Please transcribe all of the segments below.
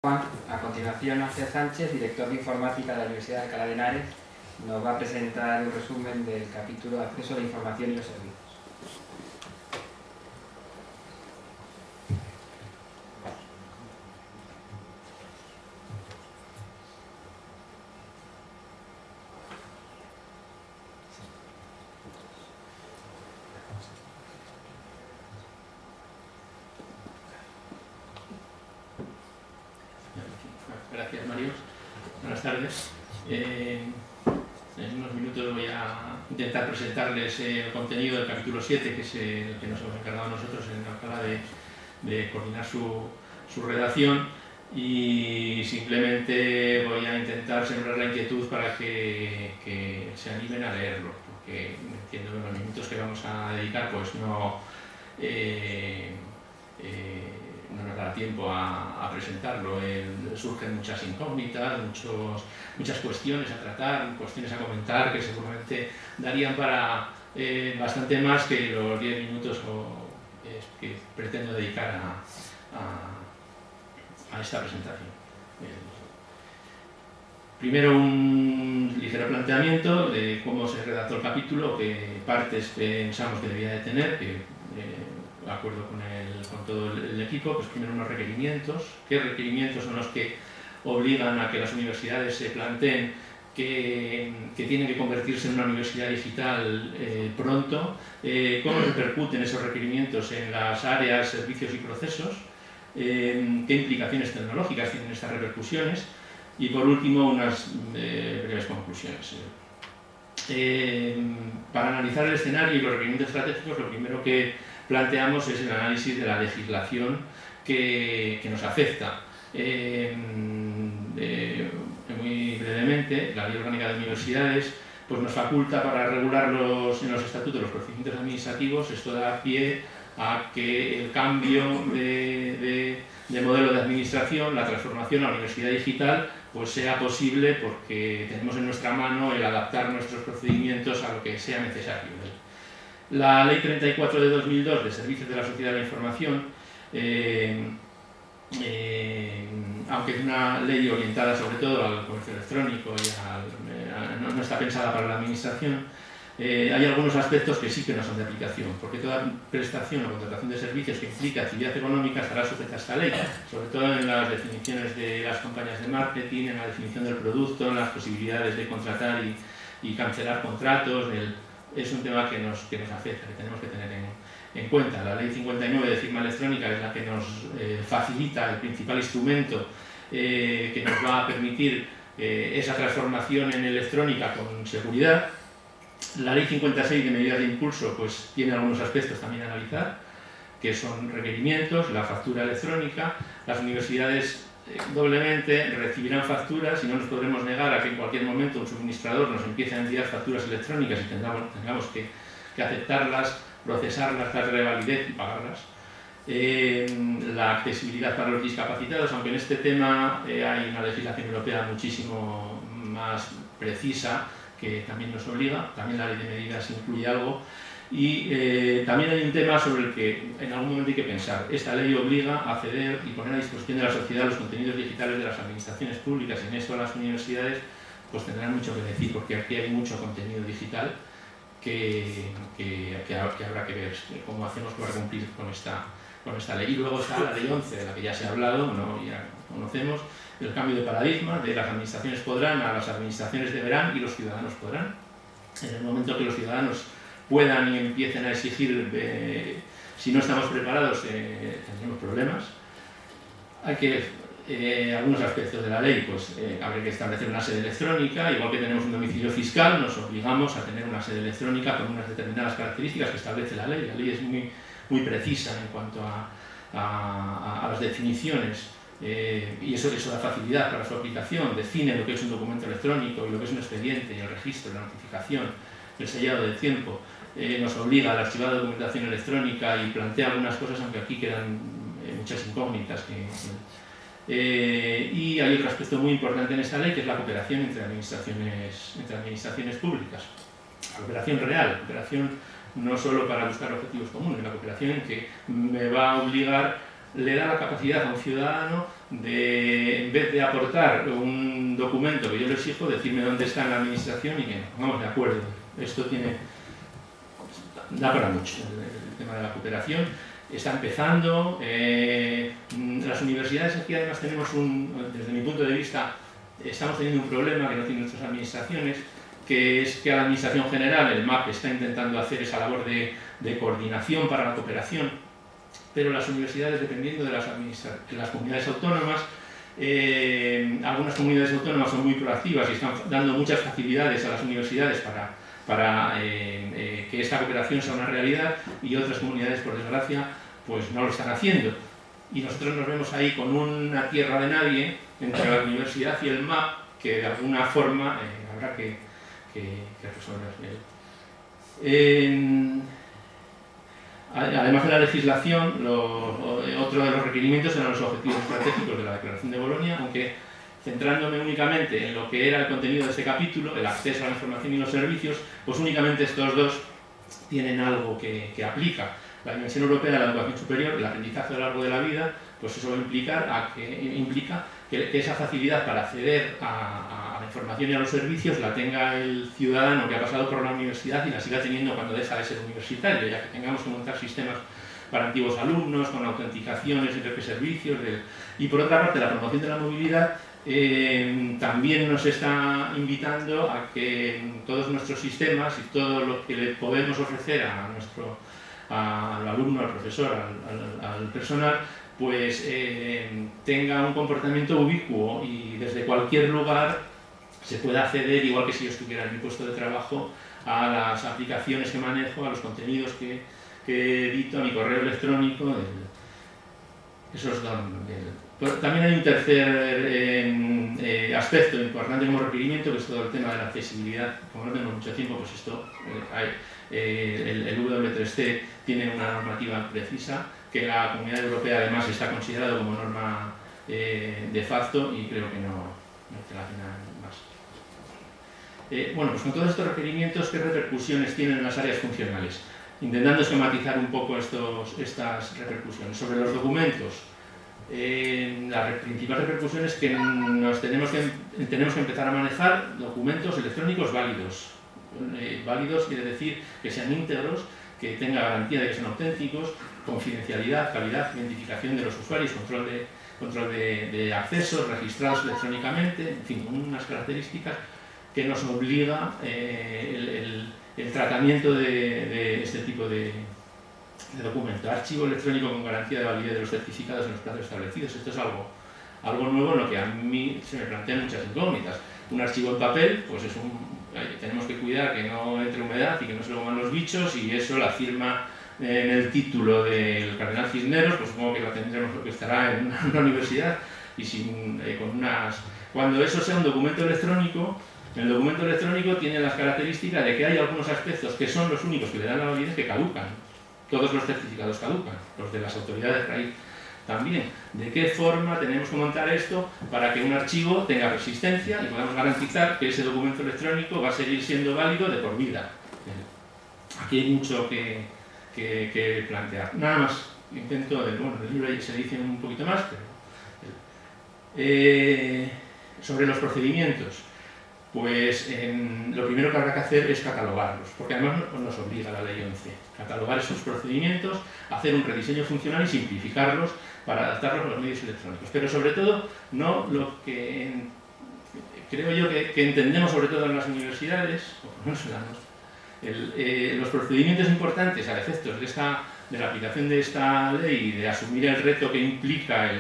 A continuación, Ángel Sánchez, director de Informática de la Universidad de Alcalá de Henares, nos va a presentar un resumen del capítulo de Acceso a la Información y los Servicios. Gracias, Mario. Buenas tardes. En unos minutos voy a intentar presentarles el contenido del capítulo 7, que es el que nos hemos encargado nosotros en Alcalá de coordinar su redacción, y simplemente voy a intentar sembrar la inquietud para que se animen a leerlo, porque entiendo que los minutos que vamos a dedicar pues no nos da tiempo a presentarlo. Surgen muchas incógnitas, muchas cuestiones a tratar, cuestiones a comentar que seguramente darían para bastante más que los 10 minutos que pretendo dedicar a esta presentación. Primero, un ligero planteamiento de cómo se redactó el capítulo, qué partes pensamos que debía de tener, de acuerdo con todo el equipo. Pues primero unos requerimientos. ¿Qué requerimientos son los que obligan a que las universidades se planteen que tienen que convertirse en una universidad digital pronto? ¿Cómo repercuten esos requerimientos en las áreas, servicios y procesos? ¿Qué implicaciones tecnológicas tienen estas repercusiones? Y por último, unas breves conclusiones. Para analizar el escenario y los requerimientos estratégicos, lo primero que planteamos es el análisis de la legislación que nos afecta. Muy brevemente, la Ley Orgánica de Universidades pues nos faculta para regular en los estatutos los procedimientos administrativos. Esto da pie a que el cambio de modelo de administración, la transformación a la universidad digital, pues sea posible, porque tenemos en nuestra mano el adaptar nuestros procedimientos a lo que sea necesario. La Ley 34 de 2002 de Servicios de la Sociedad de la Información, aunque es una ley orientada sobre todo al comercio electrónico y no está pensada para la administración, hay algunos aspectos que sí que no son de aplicación, porque toda prestación o contratación de servicios que implica actividad económica estará sujeta a esta ley, sobre todo en las definiciones de las campañas de marketing, en la definición del producto, en las posibilidades de contratar y cancelar contratos. Es un tema que nos afecta, que tenemos que tener en cuenta. La Ley 59 de firma electrónica es la que nos facilita el principal instrumento que nos va a permitir esa transformación en electrónica con seguridad. La Ley 56 de medidas de impulso pues tiene algunos aspectos también a analizar, que son requerimientos, la factura electrónica. Las universidades doblemente recibirán facturas y no nos podremos negar a que en cualquier momento un suministrador nos empiece a enviar facturas electrónicas y tengamos que aceptarlas, procesarlas, darle validez y pagarlas. La accesibilidad para los discapacitados, aunque en este tema hay una legislación europea muchísimo más precisa que también nos obliga. También la ley de medidas incluye algo. Y también hay un tema sobre el que en algún momento hay que pensar. Esta ley obliga a ceder y poner a disposición de la sociedad los contenidos digitales de las administraciones públicas, y en esto las universidades pues tendrán mucho que decir, porque aquí hay mucho contenido digital que habrá que ver cómo hacemos para cumplir con esta ley. Y luego está la ley 11, de la que ya se ha hablado, ¿no? Ya conocemos el cambio de paradigma, de las administraciones podrán a las administraciones deberán y los ciudadanos podrán. En el momento que los ciudadanos puedan y empiecen a exigir, si no estamos preparados, tendremos problemas. Hay que, algunos aspectos de la ley, pues habría que establecer una sede electrónica. Igual que tenemos un domicilio fiscal, nos obligamos a tener una sede electrónica con unas determinadas características que establece la ley. La ley es muy precisa en cuanto a las definiciones, y eso da facilidad para su aplicación. Define lo que es un documento electrónico y lo que es un expediente, y el registro, la notificación, el sellado del tiempo. Nos obliga al archivado de documentación electrónica y plantea algunas cosas, aunque aquí quedan muchas incógnitas. Y hay otro aspecto muy importante en esta ley, que es la cooperación entre administraciones públicas. La cooperación real, cooperación no solo para buscar objetivos comunes, la cooperación en que me va a obligar le da la capacidad a un ciudadano de, en vez de aportar un documento que yo le exijo, decirme dónde está en la administración y que nos pongamos de acuerdo. Esto da para mucho, el tema de la cooperación. Está empezando. Las universidades aquí además tenemos desde mi punto de vista, estamos teniendo un problema que no tienen nuestras administraciones, que es que a la administración general, el MAP, está intentando hacer esa labor de coordinación para la cooperación, pero las universidades, dependiendo de las comunidades autónomas, algunas comunidades autónomas son muy proactivas y están dando muchas facilidades a las universidades para que esta cooperación sea una realidad, y otras comunidades, por desgracia, pues no lo están haciendo. Y nosotros nos vemos ahí con una tierra de nadie entre la universidad y el MAP, que de alguna forma habrá que resolver. Además de la legislación, otro de los requerimientos eran los objetivos estratégicos de la Declaración de Bolonia, aunque centrándome únicamente en lo que era el contenido de este capítulo, el acceso a la información y los servicios, pues únicamente estos dos tienen algo que aplica. La dimensión europea de la educación superior, el aprendizaje a lo largo de la vida, pues eso implica que esa facilidad para acceder a la información y a los servicios la tenga el ciudadano que ha pasado por la universidad y la siga teniendo cuando deja de ser universitario, ya que tengamos que montar sistemas para antiguos alumnos, con autenticaciones entre servicios. Y por otra parte, la promoción de la movilidad también nos está invitando a que todos nuestros sistemas y todo lo que le podemos ofrecer al alumno, al profesor, al personal, pues tenga un comportamiento ubicuo y desde cualquier lugar se pueda acceder, igual que si yo estuviera en mi puesto de trabajo, a las aplicaciones que manejo, a los contenidos que edito, a mi correo electrónico. También hay un tercer aspecto importante como requerimiento, que es todo el tema de la accesibilidad. Como no tenemos mucho tiempo, pues esto el W3C tiene una normativa precisa que la Comunidad Europea además está considerado como norma de facto, y creo que no merece la pena más. Bueno, pues con todos estos requerimientos, ¿qué repercusiones tienen en las áreas funcionales? Intentando esquematizar un poco estas repercusiones. Sobre los documentos, la principal repercusión es que tenemos que empezar a manejar documentos electrónicos válidos. Válidos quiere decir que sean íntegros, que tenga garantía de que son auténticos, confidencialidad, calidad, identificación de los usuarios, control de accesos registrados electrónicamente, en fin, unas características que nos obliga el tratamiento de este tipo de documento. Archivo electrónico con garantía de validez de los certificados en los plazos establecidos. Esto es algo nuevo en lo que a mí se me plantean muchas incógnitas. Un archivo en papel, pues tenemos que cuidar que no entre humedad y que no se lo coman los bichos, y eso, la firma en el título del cardenal Cisneros, pues supongo que la tendremos, lo que estará en una universidad, y cuando eso sea un documento electrónico, el documento electrónico tiene las características de que hay algunos aspectos que son los únicos que le dan la validez que caducan. Todos los certificados caducan, los de las autoridades de raíz también. ¿De qué forma tenemos que montar esto para que un archivo tenga persistencia y podamos garantizar que ese documento electrónico va a seguir siendo válido de por vida? Aquí hay mucho que plantear. Nada más, intento, del libro se dice un poquito más, pero sobre los procedimientos, pues lo primero que habrá que hacer es catalogarlos, porque además nos obliga la ley 11, catalogar esos procedimientos, hacer un rediseño funcional y simplificarlos para adaptarlos a los medios electrónicos. Pero sobre todo, no lo que creo yo que entendemos sobre todo en las universidades, o por lo menos en la nuestra, los procedimientos importantes a efectos de la aplicación de esta ley y de asumir el reto que implica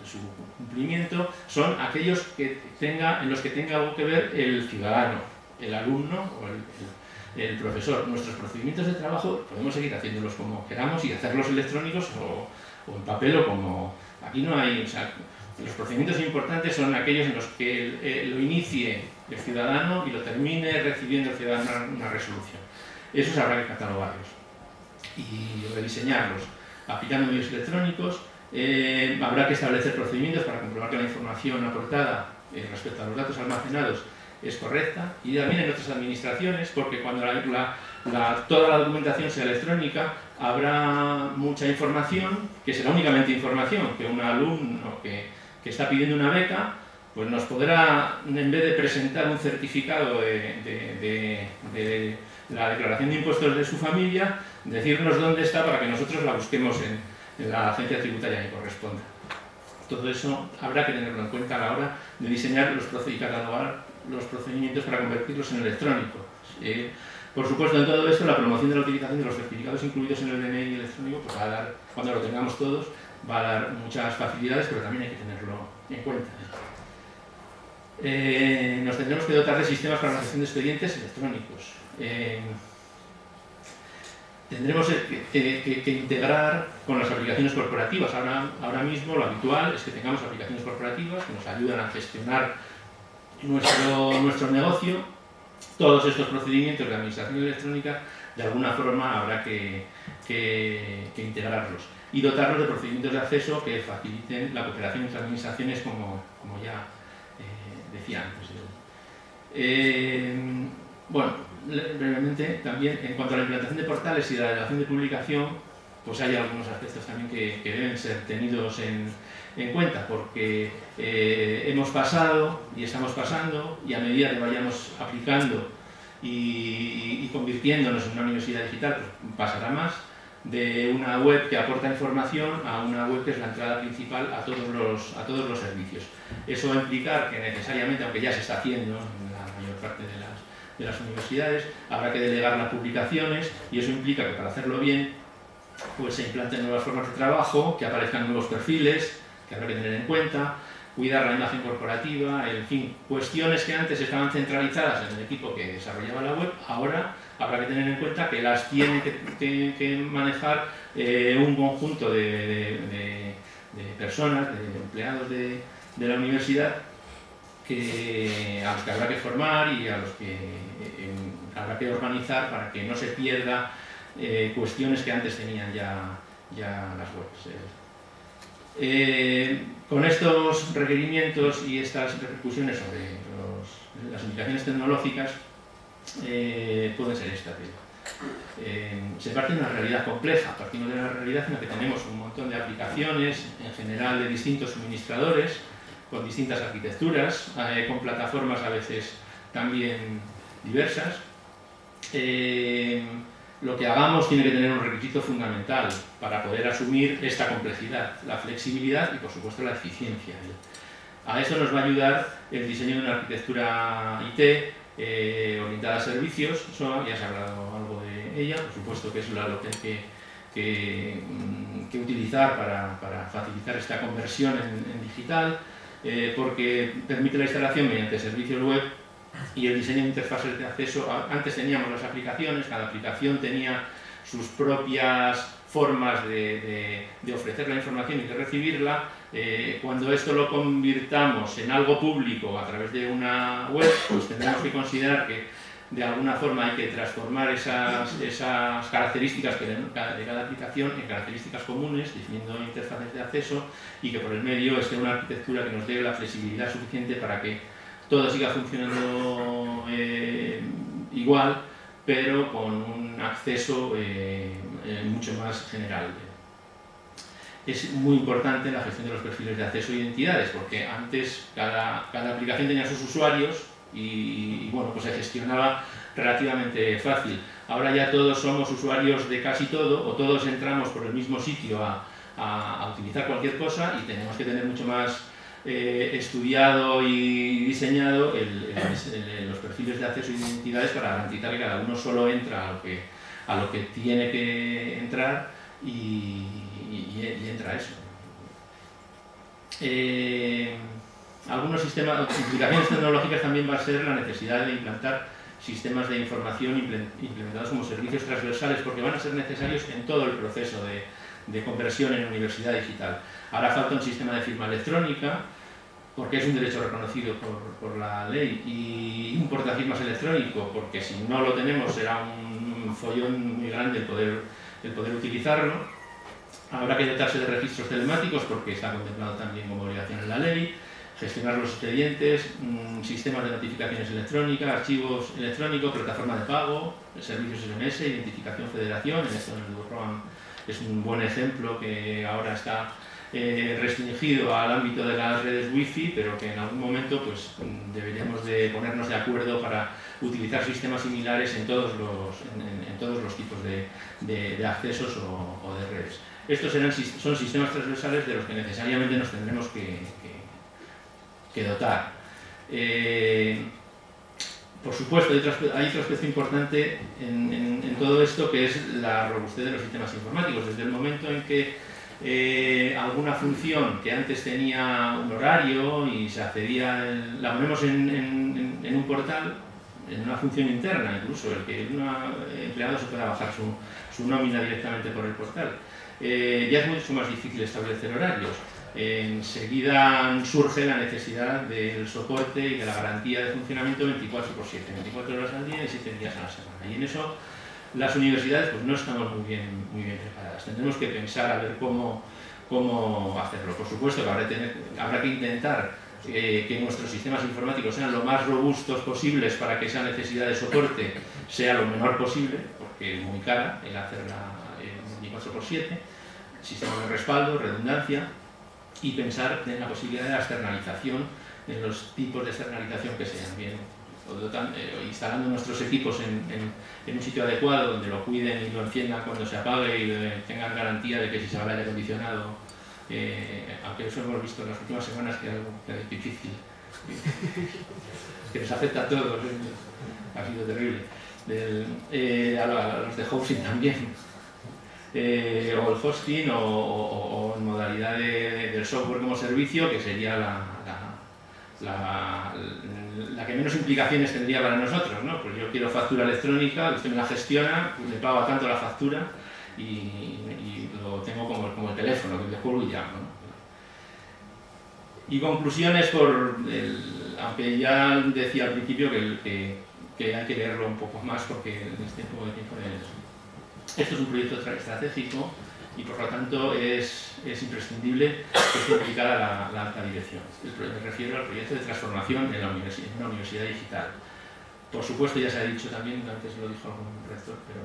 su cumplimiento, son aquellos en los que tenga algo que ver el ciudadano, el alumno o el profesor. Nuestros procedimientos de trabajo podemos seguir haciéndolos como queramos y hacerlos electrónicos o en papel o como... Aquí no hay... O sea, los procedimientos importantes son aquellos en los que lo inicie el ciudadano y lo termine recibiendo el ciudadano una resolución. Esos habrá que catalogarlos y rediseñarlos. Aplicando medios electrónicos, habrá que establecer procedimientos para comprobar que la información aportada respecto a los datos almacenados es correcta, y también en otras administraciones, porque cuando toda la documentación sea electrónica, habrá mucha información, que será únicamente información, que un alumno que está pidiendo una beca, pues nos podrá, en vez de presentar un certificado de la declaración de impuestos de su familia, decirnos dónde está para que nosotros la busquemos en la agencia tributaria que corresponda. Todo eso habrá que tenerlo en cuenta a la hora de diseñar y catalogar los procedimientos para convertirlos en electrónicos. Por supuesto, en todo esto, la promoción de la utilización de los certificados incluidos en el DNI electrónico, pues va a dar, cuando lo tengamos todos, va a dar muchas facilidades, pero también hay que tenerlo en cuenta. Nos tendremos que dotar de sistemas para la gestión de expedientes electrónicos. Tendremos que integrar con las aplicaciones corporativas. Ahora mismo lo habitual es que tengamos aplicaciones corporativas que nos ayudan a gestionar nuestro negocio. Todos estos procedimientos de administración electrónica, de alguna forma habrá que integrarlos y dotarlos de procedimientos de acceso que faciliten la cooperación entre administraciones, como ya decía antes. Bueno, brevemente también, en cuanto a la implantación de portales y la delegación de publicación, pues hay algunos aspectos también que deben ser tenidos en cuenta, porque hemos pasado y estamos pasando, y a medida que vayamos aplicando y convirtiéndonos en una universidad digital, pues pasará más de una web que aporta información a una web que es la entrada principal a todos los servicios. Eso va a implicar que necesariamente, aunque ya se está haciendo en la mayor parte de las universidades, habrá que delegar las publicaciones, y eso implica que para hacerlo bien pues se implanten nuevas formas de trabajo, que aparezcan nuevos perfiles que habrá que tener en cuenta, cuidar la imagen corporativa, en fin, cuestiones que antes estaban centralizadas en el equipo que desarrollaba la web, ahora habrá que tener en cuenta que las tiene que manejar un conjunto de personas, de empleados de la universidad, a los que habrá que formar y a los que habrá que organizar para que no se pierda cuestiones que antes tenían ya las webs. Con estos requerimientos y estas repercusiones sobre las implicaciones tecnológicas, pueden ser estas. Se parte de una realidad compleja, partimos de una realidad en la que tenemos un montón de aplicaciones, en general de distintos suministradores, con distintas arquitecturas, con plataformas a veces también diversas. Lo que hagamos tiene que tener un requisito fundamental para poder asumir esta complejidad: la flexibilidad y, por supuesto, la eficiencia. A eso nos va a ayudar el diseño de una arquitectura IT orientada a servicios. SOA, ya se ha hablado algo de ella, por supuesto que es lo que hay que utilizar para facilitar esta conversión en digital, porque permite la instalación mediante servicios web y el diseño de interfaces de acceso. Antes teníamos las aplicaciones, cada aplicación tenía sus propias formas de ofrecer la información y de recibirla. Cuando esto lo convirtamos en algo público a través de una web, pues tendremos que considerar que de alguna forma hay que transformar esas características de cada aplicación en características comunes, definiendo interfaces de acceso, y que por el medio esté una arquitectura que nos dé la flexibilidad suficiente para que todo siga funcionando igual, pero con un acceso mucho más general. Es muy importante la gestión de los perfiles de acceso e identidades, porque antes cada aplicación tenía sus usuarios y bueno, pues se gestionaba relativamente fácil. Ahora ya todos somos usuarios de casi todo, o todos entramos por el mismo sitio a utilizar cualquier cosa, y tenemos que tener mucho más estudiado y diseñado los perfiles de acceso e identidades para garantizar que cada uno solo entra a lo que tiene que entrar y entra eso. Algunos sistemas, implicaciones tecnológicas también va a ser la necesidad de implantar sistemas de información implementados como servicios transversales, porque van a ser necesarios en todo el proceso de conversión en universidad digital. Ahora falta un sistema de firma electrónica, porque es un derecho reconocido por la ley, y un portafirmas electrónico, porque si no lo tenemos será un follón muy grande el poder utilizarlo. Habrá que dotarse de registros telemáticos, porque está contemplado también como obligación en la ley. gestionar los expedientes, sistemas de notificaciones electrónicas, archivos electrónicos, plataforma de pago, servicios SMS, identificación federación. En esto el Burroam es un buen ejemplo que ahora está restringido al ámbito de las redes wifi, pero que en algún momento pues, deberíamos de ponernos de acuerdo para utilizar sistemas similares en todos los tipos de accesos o de redes. Estos son sistemas transversales de los que necesariamente nos tendremos que dotar. Por supuesto, hay otro aspecto importante en todo esto, que es la robustez de los sistemas informáticos. Desde el momento en que alguna función que antes tenía un horario y se accedía, la ponemos en un portal, en una función interna incluso, el que un empleado se pueda bajar su nómina directamente por el portal. Ya es mucho más difícil establecer horarios. Enseguida surge la necesidad del soporte y de la garantía de funcionamiento 24/7, 24 horas al día y 7 días a la semana. Y en eso las universidades pues, no estamos muy bien preparadas. Tendremos que pensar a ver cómo hacerlo. Por supuesto que habrá que intentar que nuestros sistemas informáticos sean lo más robustos posibles para que esa necesidad de soporte sea lo menor posible, porque es muy cara el hacerla 24/7, sistemas de respaldo, redundancia, y pensar en la posibilidad de la externalización, en los tipos de externalización que sean bien, instalando nuestros equipos en un sitio adecuado, donde lo cuiden y lo enciendan cuando se apague y tengan garantía de que si se va el aire acondicionado, aunque eso hemos visto en las últimas semanas que es algo difícil, que nos afecta a todos, ha sido terrible, a los de hosting también. O el hosting o en modalidad del software como servicio, que sería la que menos implicaciones tendría para nosotros, ¿no? Pues yo quiero factura electrónica, usted me la gestiona, pues le pago a tanto la factura y lo tengo como el teléfono, que le juego y llamo, ¿no? Y conclusiones, aunque ya decía al principio que hay que leerlo un poco más porque en este poco de tiempo esto es un proyecto estratégico y por lo tanto es imprescindible que esté implicada la alta dirección. Me refiero al proyecto de transformación en una universidad digital. Por supuesto, ya se ha dicho también, antes lo dijo algún rector, pero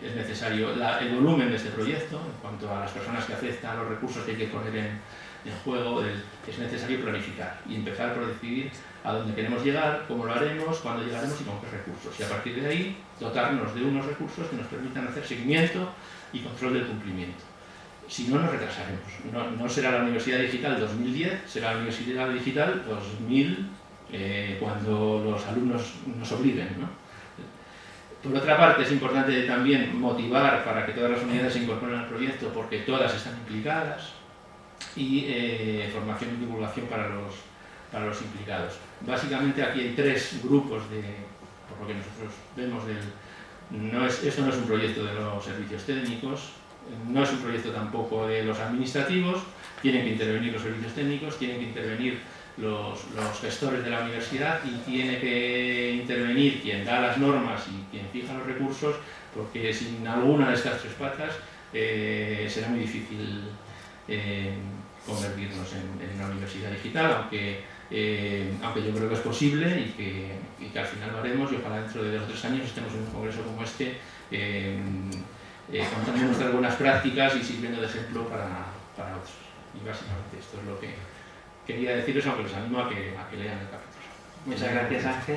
es necesario el volumen de este proyecto, en cuanto a las personas que afectan, los recursos que hay que poner en juego, es necesario planificar y empezar por decidir a dónde queremos llegar, cómo lo haremos, cuándo llegaremos y con qué recursos. Y a partir de ahí, dotarnos de unos recursos que nos permitan hacer seguimiento y control del cumplimiento. Si no, nos retrasaremos. No será la Universidad Digital 2010, será la Universidad Digital 2000, cuando los alumnos nos obliguen, ¿no? Por otra parte, es importante también motivar para que todas las unidades se incorporen al proyecto, porque todas están implicadas, y formación y divulgación para los implicados. Básicamente aquí hay tres grupos, por lo que nosotros vemos, esto no es un proyecto de los servicios técnicos, no es un proyecto tampoco de los administrativos, tienen que intervenir los servicios técnicos, tienen que intervenir los gestores de la universidad y tiene que intervenir quien da las normas y quien fija los recursos, porque sin alguna de estas tres patas será muy difícil convertirnos en una universidad digital, aunque yo creo que es posible y que al final lo haremos, y ojalá dentro de 2 o 3 años estemos en un congreso como este contando nuestras buenas prácticas y sirviendo de ejemplo para otros. Y básicamente esto es lo que quería deciros, aunque les animo a que lean el capítulo. Muchas gracias, Ángel.